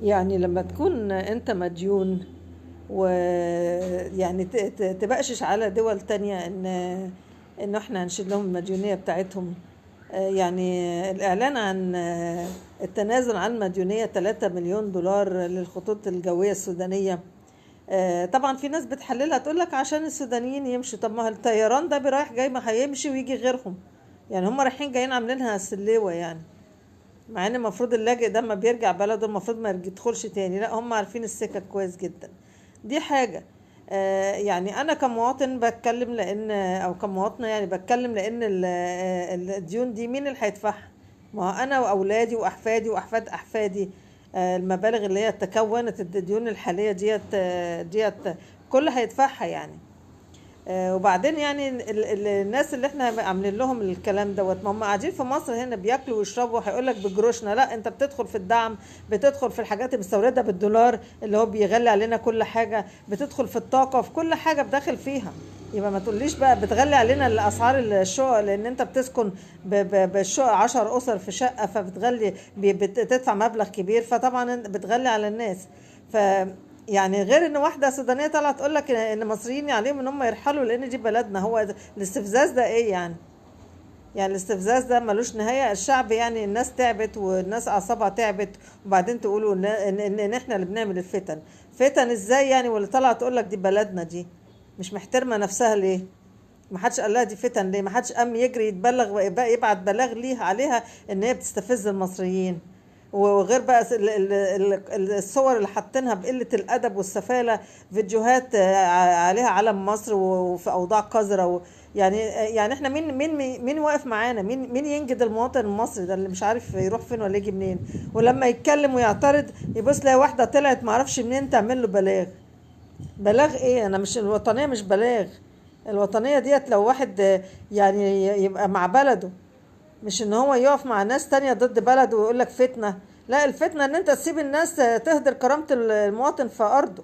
يعني لما تكون انت مديون ويعني تبقشش على دول تانية انه احنا هنشيل لهم المديونية بتاعتهم. يعني الاعلان عن التنازل عن مديونية 3 مليون دولار للخطوط الجوية السودانية. طبعا في ناس بتحللها تقولك عشان السودانيين يمشوا. طب ما الطيران ده رايح جاي، ما هيمشي ويجي غيرهم. يعني هم رايحين جايين عاملينها سليوة يعني. مع ان المفروض اللاجئ ده ما بيرجع بلده المفروض ما يدخلش تاني، لا هم عارفين السكة كويس جدا. دي حاجة. يعني انا كمواطن بتكلم لان او كمواطنة يعني بتكلم لان الديون دي مين اللي هيدفعها؟ ما هو انا واولادي واحفادي واحفاد احفادي. المبالغ اللي هي تكونت الديون الحالية ديت كل هيدفعها يعني. وبعدين يعني الناس اللي احنا عاملين لهم الكلام دوت، ما هم قاعدين في مصر هنا بياكلوا ويشربوا، هيقول لك بجروشنا. لا، انت بتدخل في الدعم، بتدخل في الحاجات المستورده بالدولار اللي هو بيغلي علينا كل حاجه، بتدخل في الطاقه، في كل حاجه بداخل فيها. يبقى ما تقوليش بقى بتغلي علينا الاسعار الشقق، لان انت بتسكن بالشقق 10 اسر في شقه، فبتغلي بتدفع مبلغ كبير، فطبعا بتغلي على الناس. ف يعني غير ان واحده سودانيه طلعت تقول لك ان مصريين عليهم ان هم يرحلوا لان دي بلدنا. هو الاستفزاز ده ايه يعني؟ يعني الاستفزاز ده ملوش نهايه. الشعب يعني الناس تعبت والناس اعصابها تعبت، وبعدين تقولوا ان احنا اللي بنعمل الفتن. فتن ازاي يعني؟ واللي طلعت تقول لك دي بلدنا دي مش محترمه نفسها ليه؟ ما حدش قال لها دي فتن ليه؟ ما حدش قام يجري يتبلغ يبعت بلاغ ليها عليها ان هي بتستفز المصريين؟ وغير بقى الصور اللي حاطينها بقلة الأدب والسفالة، فيديوهات عليها علم مصر وفي أوضاع قذرة يعني احنا مين واقف معانا؟ مين ينجد المواطن المصري ده اللي مش عارف يروح فين ولا يجي منين؟ ولما يتكلم ويعترض يبص لاقي واحدة طلعت معرفش منين تعمل له بلاغ. بلاغ ايه؟ انا مش الوطنية مش بلاغ. الوطنية ديت لو واحد يعني يبقى مع بلده، مش ان هو يقف مع ناس تانية ضد بلده ويقول لك فتنة. لا، الفتنة ان انت تسيب الناس تهدر كرامة المواطن في ارضه.